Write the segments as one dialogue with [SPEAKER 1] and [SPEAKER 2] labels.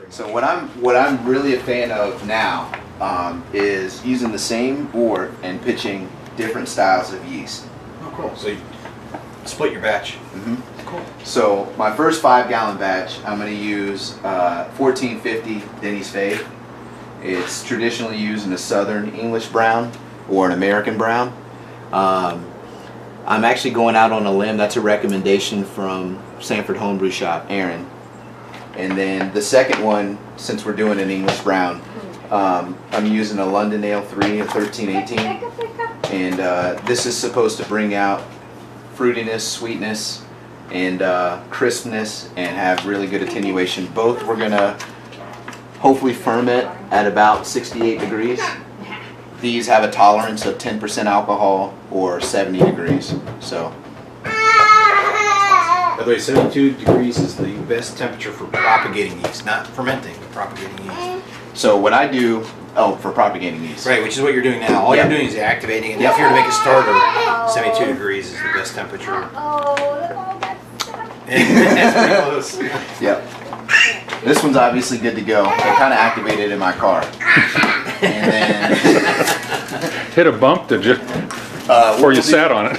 [SPEAKER 1] So what I'm really a fan of now is using the same wort and pitching different styles of yeast.
[SPEAKER 2] Oh, cool. So you split your batch.
[SPEAKER 1] Mm-hmm.
[SPEAKER 2] Cool.
[SPEAKER 1] So my first 5-gallon batch, I'm going to use 1450 Denny's Fave. It's traditionally used in a Southern English brown or an American brown. I'm actually going out on a limb. That's a recommendation from Sanford Homebrew Shop, Aaron. And then the second one, since we're doing an English brown, I'm using a London Ale 3, a 1318. And this is supposed to bring out fruitiness, sweetness, and crispness, and have really good attenuation. Both we're going to hopefully ferment at about 68 degrees. These have a tolerance of 10% alcohol or 70 degrees. So.
[SPEAKER 2] By the way, 72 degrees is the best temperature for propagating yeast, not fermenting, but propagating yeast.
[SPEAKER 1] So what I do, for propagating yeast.
[SPEAKER 2] Right, which is what you're doing now. All you're doing is activating it. If you're to make a starter, 72 degrees is the best temperature. That's pretty close.
[SPEAKER 1] Yep. This one's obviously good to go. It kind of activated in my car. And then
[SPEAKER 3] hit a bump, did you? Before you sat on it.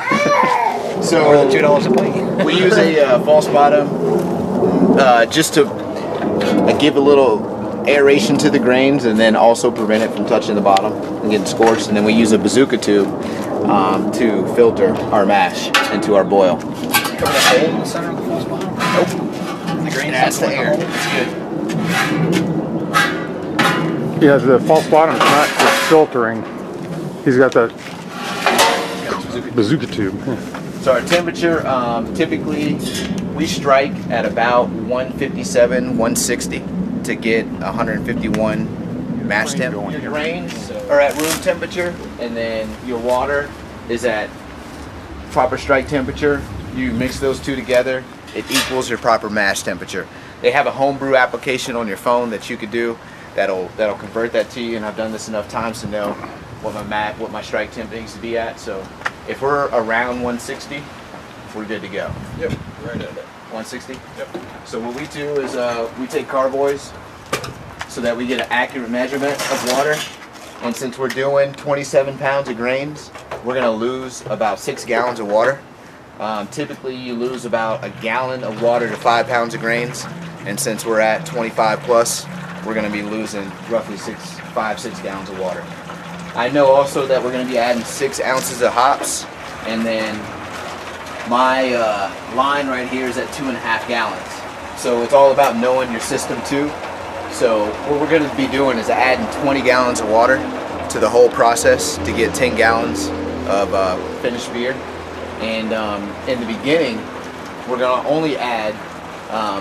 [SPEAKER 1] So
[SPEAKER 2] more than $2 a plate.
[SPEAKER 1] We use a false bottom just to give a little aeration to the grains, and then also prevent it from touching the bottom and getting scorched. And then we use a bazooka tube to filter our mash into our boil.
[SPEAKER 2] Cover the hole in the center of the false bottom?
[SPEAKER 1] Nope.
[SPEAKER 2] The grain
[SPEAKER 1] That's the air. It's good.
[SPEAKER 3] Yeah, the false bottom's not just filtering. He's got the bazooka tube.
[SPEAKER 1] So our temperature, typically we strike at about 157, 160 to get 151 mash temp. Your grains are at room temperature, and then your water is at proper strike temperature. You mix those two together, it equals your proper mash temperature. They have a homebrew application on your phone that you could do that'll convert that to you, and I've done this enough times to know what my strike temp needs to be at. So if we're around 160, we're good to go.
[SPEAKER 2] Yep, right at it.
[SPEAKER 1] 160?
[SPEAKER 2] Yep.
[SPEAKER 1] So what we do is we take carboys so that we get an accurate measurement of water. And since we're doing 27 pounds of grains, we're going to lose about 6 gallons of water. Typically you lose about a gallon of water to 5 pounds of grains. And since we're at 25 plus, we're going to be losing roughly 6 gallons of water. I know also that we're going to be adding 6 ounces of hops, and then my line right here is at 2.5 gallons. So it's all about knowing your system too. So what we're going to be doing is adding 20 gallons of water to the whole process to get 10 gallons of finished beer. And in the beginning, we're going to only add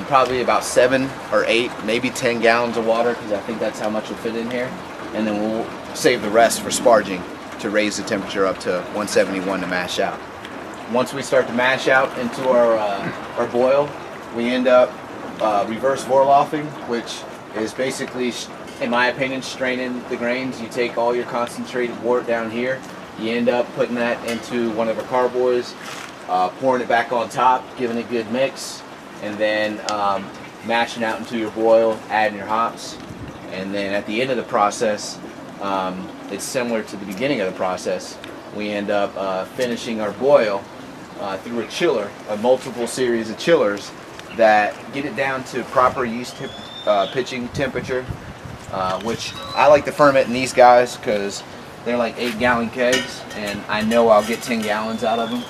[SPEAKER 1] probably about 7 or 8, maybe 10 gallons of water, because I think that's how much will fit in here. And then we'll save the rest for sparging to raise the temperature up to 171 to mash out. Once we start to mash out into our boil, we end up reverse vorloffing, which is basically, in my opinion, straining the grains. You take all your concentrated wort down here, you end up putting that into one of our carboys, pouring it back on top, giving it a good mix, and then mashing out into your boil, adding your hops. And then at the end of the process, it's similar to the beginning of the process. We end up finishing our boil through a chiller, a multiple series of chillers that get it down to proper yeast pitching temperature, which I like to ferment in these guys because they're like 8-gallon kegs, and I know I'll get 10 gallons out of them.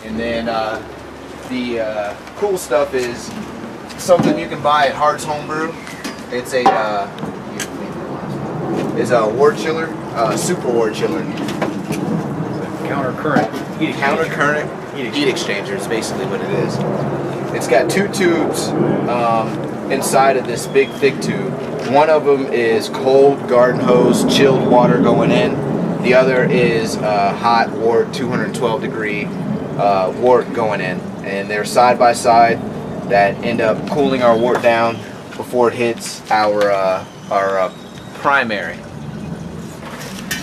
[SPEAKER 1] And then the cool stuff is something you can buy at Hart's Homebrew. It's a wort chiller, super wort chiller.
[SPEAKER 2] Counter current heat
[SPEAKER 1] exchanger is basically what it is. It's got 2 tubes inside of this big thick tube. One of them is cold garden hose, chilled water going in. The other is hot wort, 212 degree wort going in. And they're side by side that end up cooling our wort down before it hits our primary.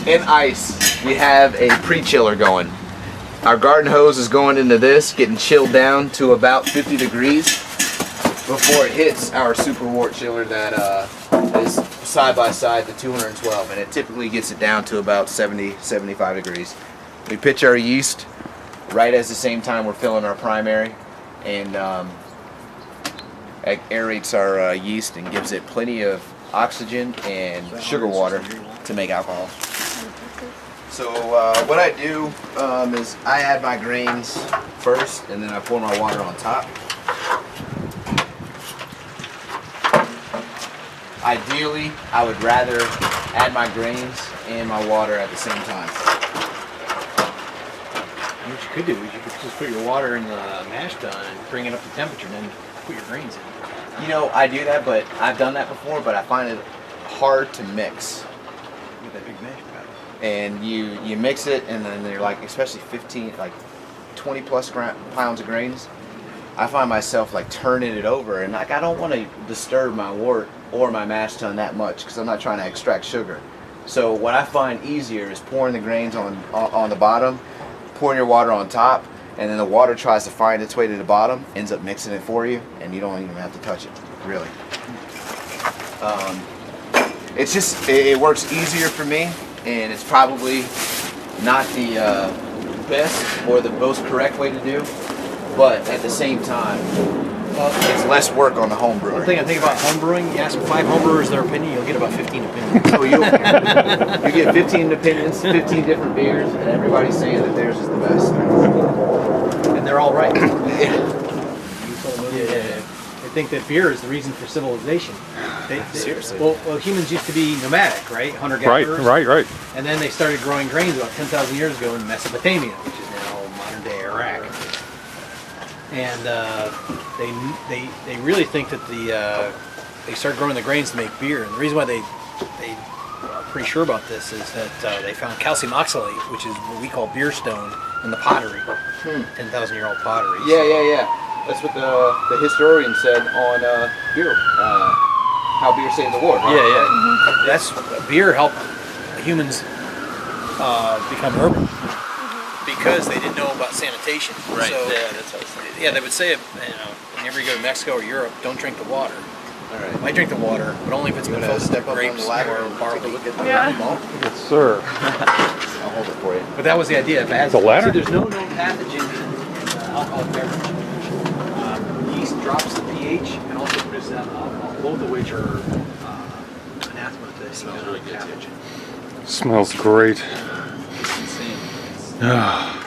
[SPEAKER 1] In ice, we have a pre-chiller going. Our garden hose is going into this, getting chilled down to about 50 degrees before it hits our super wort chiller that is side by side the 212, and it typically gets it down to about 70, 75 degrees. We pitch our yeast right as the same time we're filling our primary, and it aerates our yeast and gives it plenty of oxygen and sugar water to make alcohol. So what I do is I add my grains first, and then I pour my water on top. Ideally, I would rather add my grains and my water at the same time.
[SPEAKER 4] What you could do is you could just put your water in the mash tun and bring it up to temperature, and then put your grains in.
[SPEAKER 1] You know, I do that, but I've done that before, but I find it hard to mix.
[SPEAKER 4] With that big mash pad.
[SPEAKER 1] And you mix it, and then they're like, especially 20 plus pounds of grains. I find myself like turning it over, and like I don't want to disturb my wort or my mash tun that much because I'm not trying to extract sugar. So what I find easier is pouring the grains on the bottom, pouring your water on top, and then the water tries to find its way to the bottom, ends up mixing it for you, and you don't even have to touch it, really. It's just, it works easier for me, and it's probably not the best or the most correct way to do, but at the same time, it's less work on the home brewer.
[SPEAKER 4] One thing I think about homebrewing, you ask 5 homebrewers their opinion, you'll get about 15 opinions.
[SPEAKER 1] So you get 15 opinions, 15 different beers, and everybody's saying that theirs is the best.
[SPEAKER 4] And they're all right.
[SPEAKER 1] Yeah.
[SPEAKER 4] They think that beer is the reason for civilization.
[SPEAKER 1] Seriously.
[SPEAKER 4] Well, humans used to be nomadic, right? Hunter-gatherers.
[SPEAKER 3] Right.
[SPEAKER 4] And then they started growing grains about 10,000 years ago in Mesopotamia, which is now modern-day Iraq. And they really think that they started growing the grains to make beer. And the reason why they are pretty sure about this is that they found calcium oxalate, which is what we call beer stone, in the pottery, 10,000-year-old pottery.
[SPEAKER 1] Yeah. That's what the historian said on beer, how beer saved the world. Right?
[SPEAKER 4] Yeah. Mm-hmm. That's beer helped humans become urban because they didn't know about sanitation.
[SPEAKER 1] Right.
[SPEAKER 4] So,
[SPEAKER 1] That's what I was saying.
[SPEAKER 4] yeah, they would say, whenever you go to Mexico or Europe, don't drink the water.
[SPEAKER 1] All right.
[SPEAKER 4] I drink the water, but only if it's been filled
[SPEAKER 1] Step
[SPEAKER 4] with
[SPEAKER 1] up on
[SPEAKER 4] grapes
[SPEAKER 1] the ladder
[SPEAKER 4] or
[SPEAKER 1] and take a
[SPEAKER 4] barley.
[SPEAKER 1] look at the
[SPEAKER 5] Yeah.
[SPEAKER 3] Yes, sir.
[SPEAKER 1] I'll hold it for you.
[SPEAKER 4] But that was the idea. If it has,
[SPEAKER 3] The ladder?
[SPEAKER 4] So there's no known pathogen in alcoholic beverage. Yeast drops the pH and also produces alcohol, both of which are anathema to the
[SPEAKER 2] Smells really good, too.
[SPEAKER 4] pathogen.
[SPEAKER 3] Smells great.
[SPEAKER 1] It's insane.
[SPEAKER 3] Ah.